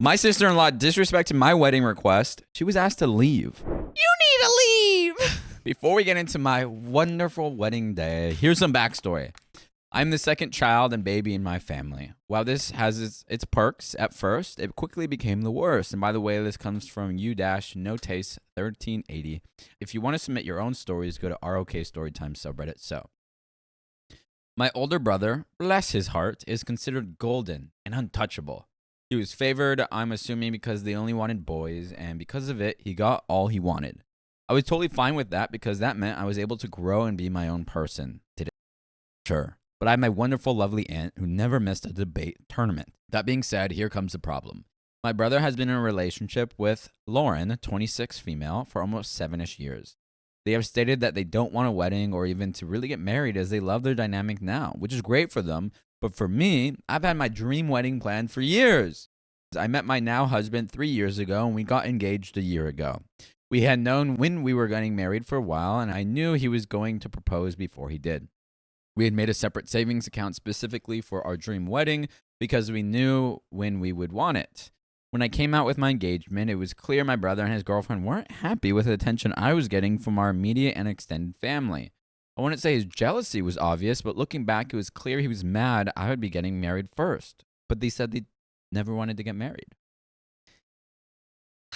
My sister-in-law disrespected my wedding request. She was asked to leave. You need to leave. Before we get into my wonderful wedding day, here's some backstory. I'm the second child and baby in my family. While this has its perks at first, it quickly became the worst. And by the way, this comes from u-notace1380. If you want to submit your own stories, go to ROK Storytime subreddit. So, my older brother, bless his heart, is considered golden and untouchable. He was favored, I'm assuming, because they only wanted boys, and because of it, he got all he wanted. I was totally fine with that because that meant I was able to grow and be my own person. Did it? Sure. But I have my wonderful, lovely aunt who never missed a debate tournament. That being said, here comes the problem. My brother has been in a relationship with Lauren, 26 female, for almost 7-ish years. They have stated that they don't want a wedding or even to really get married as they love their dynamic now, which is great for them. But for me, I've had my dream wedding planned for years. I met my now husband 3 years ago and we got engaged a year ago. We had known when we were getting married for a while and I knew he was going to propose before he did. We had made a separate savings account specifically for our dream wedding because we knew when we would want it. When I came out with my engagement, it was clear my brother and his girlfriend weren't happy with the attention I was getting from our immediate and extended family. I wouldn't say his jealousy was obvious, but looking back, it was clear he was mad I would be getting married first. But they said they never wanted to get married.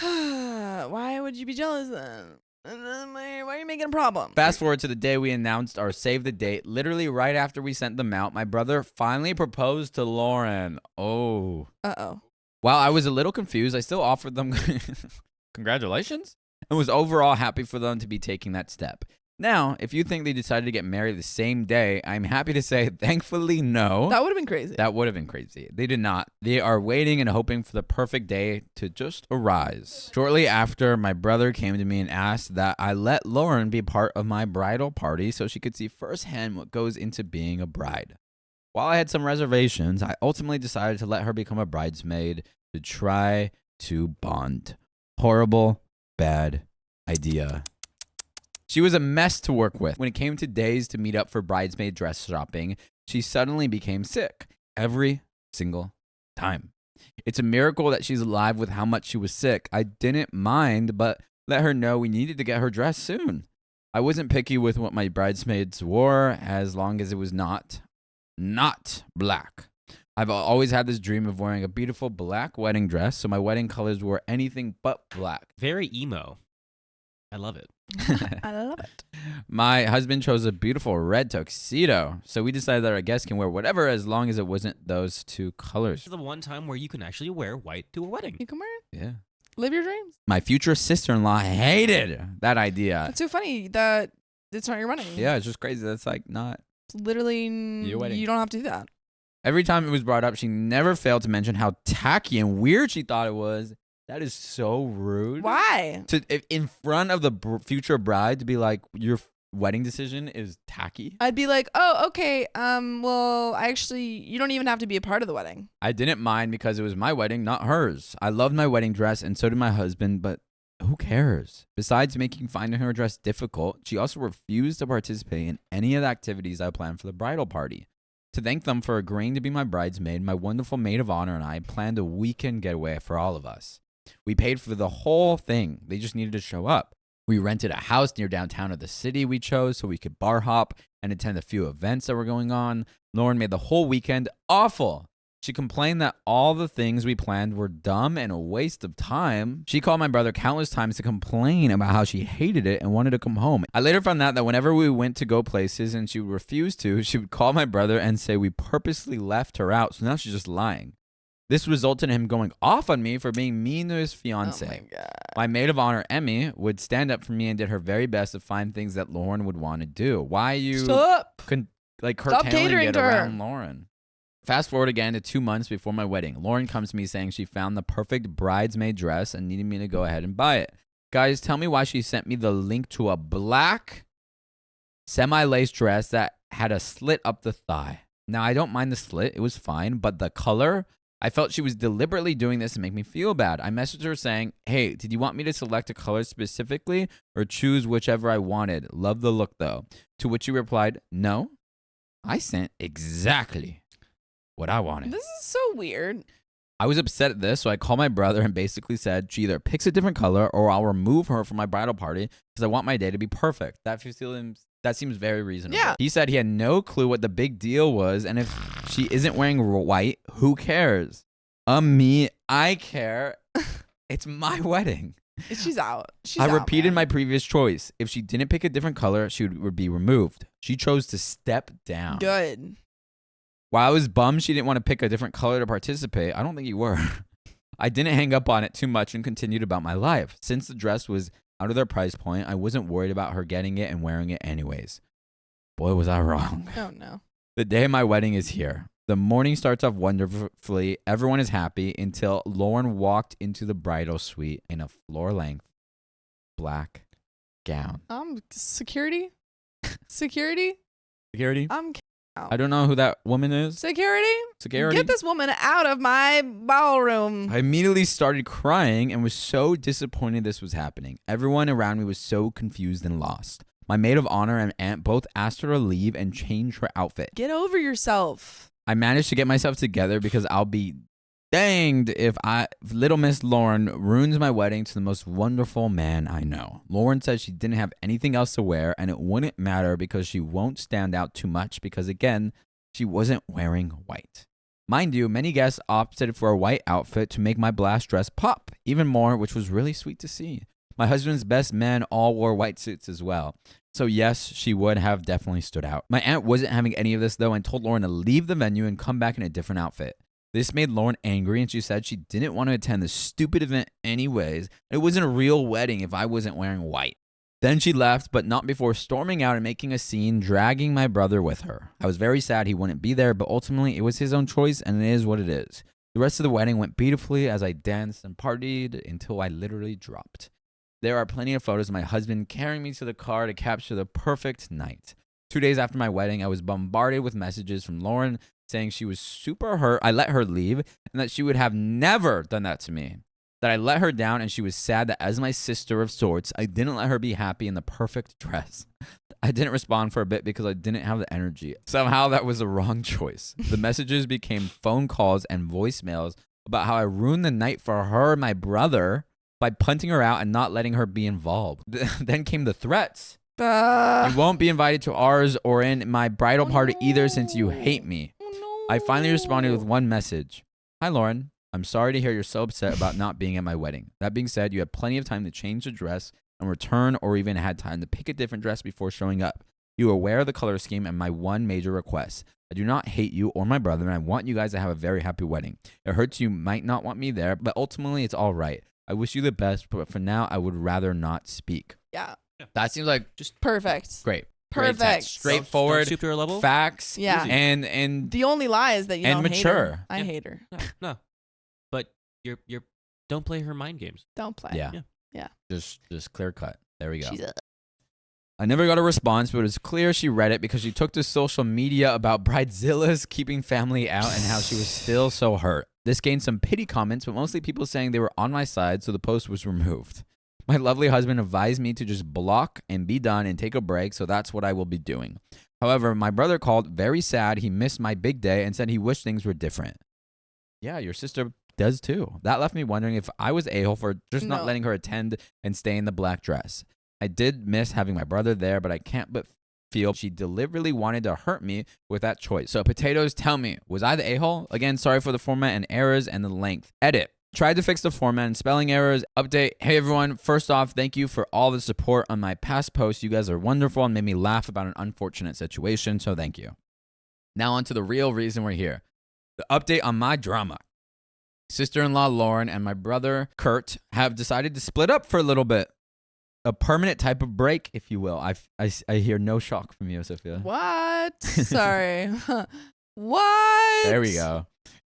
Why would you be jealous then? Why are you making a problem? Fast forward to the day we announced our save the date. Literally right after we sent them out, my brother finally proposed to Lauren. Oh. Uh-oh. While I was a little confused, I still offered them congratulations and was overall happy for them to be taking that step. Now, if you think they decided to get married the same day, I'm happy to say, thankfully, no. That would have been crazy. That would have been crazy. They did not. They are waiting and hoping for the perfect day to just arise. Shortly after, my brother came to me and asked that I let Lauren be part of my bridal party so she could see firsthand what goes into being a bride. While I had some reservations, I ultimately decided to let her become a bridesmaid to try to bond. Horrible, bad idea. She was a mess to work with. When it came to days to meet up for bridesmaid dress shopping, she suddenly became sick every single time. It's a miracle that she's alive with how much she was sick. I didn't mind, but let her know we needed to get her dressed soon. I wasn't picky with what my bridesmaids wore as long as it was not black. I've always had this dream of wearing a beautiful black wedding dress, so my wedding colors were anything but black. Very emo. I love it. I love it. My husband chose a beautiful red tuxedo, so we decided that our guests can wear whatever as long as it wasn't those two colors. This is the one time where you can actually wear white to a wedding. You can wear it. Yeah. Live your dreams. My future sister-in-law hated that idea. It's so funny that it's not your wedding. Yeah, it's just crazy. That's like not It's literally, your wedding. you don't have to do that. Every time it was brought up, she never failed to mention how tacky and weird she thought it was. That is so rude. Why? In front of the future bride to be like, your wedding decision is tacky. I'd be like, oh, okay. Well, actually, you don't even have to be a part of the wedding. I didn't mind because it was my wedding, not hers. I loved my wedding dress, and so did my husband, but who cares? Besides making finding her dress difficult, she also refused to participate in any of the activities I planned for the bridal party. To thank them for agreeing to be my bridesmaid, my wonderful maid of honor and I planned a weekend getaway for all of us. We paid for the whole thing. They just needed to show up. We rented a house near downtown of the city we chose so we could bar hop and attend a few events that were going on. Lauren made the whole weekend awful. She complained that all the things we planned were dumb and a waste of time. She called my brother countless times to complain about how she hated it and wanted to come home. I later found out that whenever we went to go places and she would refuse to, she would call my brother and say we purposely left her out, so now she's just lying. This resulted in him going off on me for being mean to his fiance. Oh my God. My maid of honor, Emmy, would stand up for me and did her very best to find things that Lauren would want to do. Why are you Stop. curtailing catering it to her. around Lauren? Fast forward again to 2 months before my wedding. Lauren comes to me saying she found the perfect bridesmaid dress and needed me to go ahead and buy it. Guys, tell me why she sent me the link to a black semi-lace dress that had a slit up the thigh. Now, I don't mind the slit. It was fine. But the color, I felt she was deliberately doing this to make me feel bad. I messaged her saying, hey, did you want me to select a color specifically or choose whichever I wanted? Love the look, though. To which she replied, no, I sent exactly what I wanted. This is so weird. I was upset at this, so I called my brother and basically said she either picks a different color or I'll remove her from my bridal party because I want my day to be perfect. That seems very reasonable. Yeah. He said he had no clue what the big deal was, and if she isn't wearing white, who cares? Me, I care. It's my wedding. She's out. I repeated my previous choice. If she didn't pick a different color, she would be removed. She chose to step down. Good. While I was bummed she didn't want to pick a different color to participate, I don't think you were. I didn't hang up on it too much and continued about my life. Since the dress was out of their price point, I wasn't worried about her getting it and wearing it anyways. Boy, was I wrong. Oh, no. The day of my wedding is here. The morning starts off wonderfully. Everyone is happy until Lauren walked into the bridal suite in a floor-length black gown. Security? Security? Security? I'm I don't know who that woman is. Security? Security? Get this woman out of my ballroom. I immediately started crying and was so disappointed this was happening. Everyone around me was so confused and lost. My maid of honor and aunt both asked her to leave and change her outfit. Get over yourself. I managed to get myself together because I'll be danged if little Miss Lauren ruins my wedding to the most wonderful man I know. Lauren said she didn't have anything else to wear and it wouldn't matter because she won't stand out too much because, again, she wasn't wearing white. Mind you, many guests opted for a white outfit to make my blast dress pop even more, which was really sweet to see. My husband's best men all wore white suits as well. So yes, she would have definitely stood out. My aunt wasn't having any of this though and told Lauren to leave the venue and come back in a different outfit. This made Lauren angry and she said she didn't want to attend this stupid event anyways. It wasn't a real wedding if I wasn't wearing white. Then she left, but not before storming out and making a scene, dragging my brother with her. I was very sad he wouldn't be there, but ultimately it was his own choice and it is what it is. The rest of the wedding went beautifully as I danced and partied until I literally dropped. There are plenty of photos of my husband carrying me to the car to capture the perfect night. 2 days after my wedding, I was bombarded with messages from Lauren saying she was super hurt I let her leave and that she would have never done that to me. That I let her down and she was sad that as my sister of sorts, I didn't let her be happy in the perfect dress. I didn't respond for a bit because I didn't have the energy. Somehow that was the wrong choice. The messages became phone calls and voicemails about how I ruined the night for her and my brother by punting her out and not letting her be involved. Then came the threats. You won't be invited to ours or in my bridal party either since you hate me. I finally responded with one message. Hi, Lauren. I'm sorry to hear you're so upset about not being at my wedding. That being said, you had plenty of time to change the dress and return or even had time to pick a different dress before showing up. You are aware of the color scheme and my one major request. I do not hate you or my brother and I want you guys to have a very happy wedding. It hurts you might not want me there, but ultimately it's all right. I wish you the best, but for now, I would rather not speak. Yeah. That seems like just perfect. Great. Perfect. Great text. Straightforward. Don't stoop to her level. Facts. Yeah. And The only lie is that you don't mature. hate her. I Yeah. hate her. No. But you're don't play her mind games. Don't play. yeah. Just clear cut. There we go. She's a- I never got a response, but it was clear she read it because she took to social media about Bridezilla's keeping family out and how she was still so hurt. This gained some pity comments, but mostly people saying they were on my side, so the post was removed. My lovely husband advised me to just block and be done and take a break, so that's what I will be doing. However, my brother called very sad he missed my big day and said he wished things were different. Yeah, your sister does too. That left me wondering if I was a-hole for just not No. letting her attend and stay in the black dress. I did miss having my brother there, but I can't but feel she deliberately wanted to hurt me with that choice. So potatoes, tell me, was I the a-hole? Again, sorry for the format and errors and the length. Edit. Tried to fix the format and spelling errors. Update. Hey everyone, first off, thank you for all the support on my past posts. You guys are wonderful and made me laugh about an unfortunate situation, so thank you. Now on to the real reason we're here. The update on my drama. Sister-in-law Lauren and my brother Kurt have decided to split up for a little bit. A permanent type of break, if you will. I hear no shock from you, Sophia. What? Sorry. What? There we go.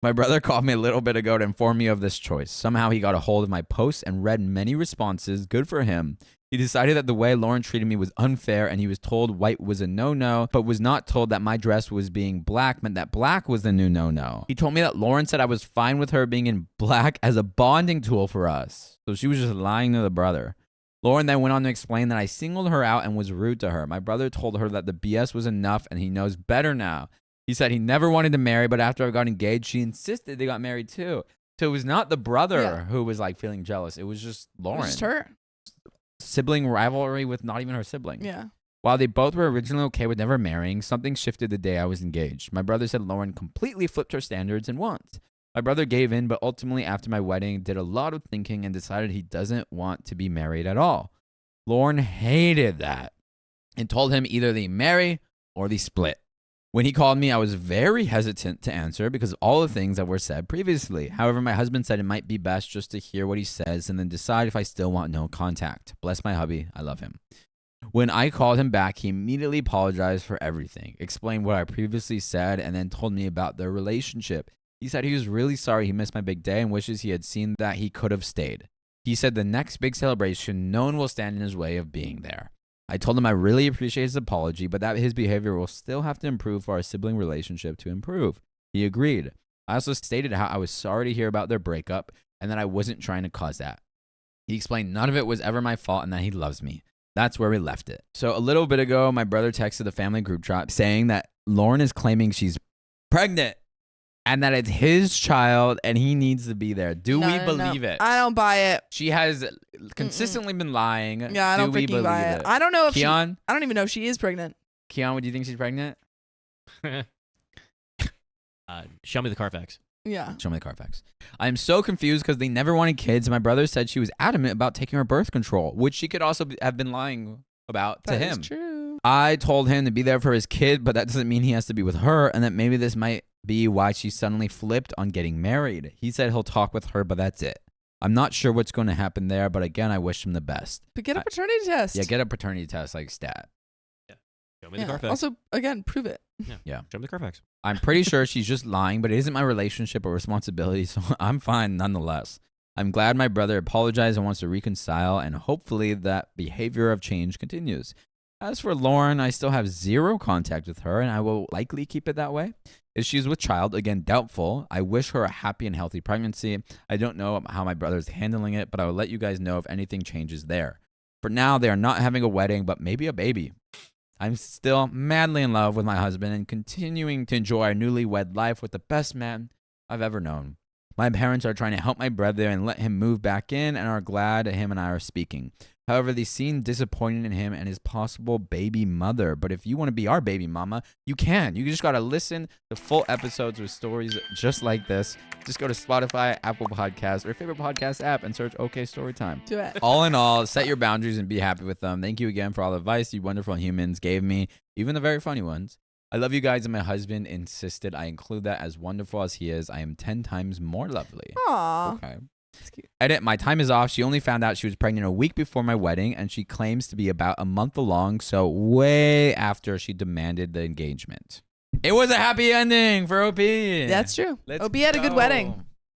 My brother called me a little bit ago to inform me of this choice. Somehow he got a hold of my posts and read many responses. Good for him. He decided that the way Lauren treated me was unfair and he was told white was a no-no, but was not told that my dress was being black meant that black was the new no-no. He told me that Lauren said I was fine with her being in black as a bonding tool for us. So she was just lying to the brother. Lauren then went on to explain that I singled her out and was rude to her. My brother told her that the BS was enough and he knows better now. He said he never wanted to marry, but after I got engaged, she insisted they got married too. So it was not the brother Yeah. who was like feeling jealous. It was just It Lauren. was just her. Sibling rivalry with not even her sibling. Yeah. While they both were originally okay with never marrying, something shifted the day I was engaged. My brother said Lauren completely flipped her standards and wants. My brother gave in, but ultimately after my wedding, did a lot of thinking and decided he doesn't want to be married at all. Lauren hated that and told him either they marry or they split. When he called me, I was very hesitant to answer because of all the things that were said previously. However, my husband said it might be best just to hear what he says and then decide if I still want no contact. Bless my hubby. I love him. When I called him back, he immediately apologized for everything, explained what I previously said, and then told me about their relationship. He said he was really sorry he missed my big day and wishes he had seen that he could have stayed. He said the next big celebration, no one will stand in his way of being there. I told him I really appreciate his apology, but that his behavior will still have to improve for our sibling relationship to improve. He agreed. I also stated how I was sorry to hear about their breakup and that I wasn't trying to cause that. He explained none of it was ever my fault and that he loves me. That's where we left it. So a little bit ago, my brother texted the family group chat saying that Lauren is claiming she's pregnant and that it's his child and he needs to be there. Do we believe it? I don't buy it. She has consistently been lying. Yeah, I don't Do we freaking buy believe it. I don't know if Keon? I don't even know if she is pregnant. Keon, do you think she's pregnant? Show me the Carfax. Yeah. Show me the Carfax. I'm so confused because they never wanted kids. My brother said she was adamant about taking her birth control, which she could also have been lying about to him. That's true. I told him to be there for his kid, but that doesn't mean he has to be with her, and that maybe this might be why she suddenly flipped on getting married. He said he'll talk with her, but that's it. I'm not sure what's going to happen there, but again, I wish him the best. But get a paternity test. Yeah, get a paternity test like stat. Show me the Carfax. Also, again, prove it. Yeah. Show me the Carfax. I'm pretty sure she's just lying, but it isn't my relationship or responsibility, so I'm fine nonetheless. I'm glad my brother apologized and wants to reconcile, and hopefully that behavior of change continues. As for Lauren, I still have zero contact with her, and I will likely keep it that way. If she's with child, again, doubtful. I wish her a happy and healthy pregnancy. I don't know how my brother's handling it, but I will let you guys know if anything changes there. For now, they are not having a wedding, but maybe a baby. I'm still madly in love with my husband and continuing to enjoy our newlywed life with the best man I've ever known. My parents are trying to help my brother and let him move back in and are glad him and I are speaking. However, they seem disappointed in him and his possible baby mother. But if you want to be our baby mama, you can. You just got to listen to full episodes with stories just like this. Just go to Spotify, Apple Podcasts, or your favorite podcast app and search OK Storytime. Do it. All in all, set your boundaries and be happy with them. Thank you again for all the advice you wonderful humans gave me, even the very funny ones. I love you guys, and my husband insisted I include that. As wonderful as he is, I am 10 times more lovely. Aw. Okay. That's cute. Edit, my time is off. She only found out she was pregnant a week before my wedding, and she claims to be about a month along, so way after she demanded the engagement. It was a happy ending for OP. That's true. Let's OP had a good wedding. go.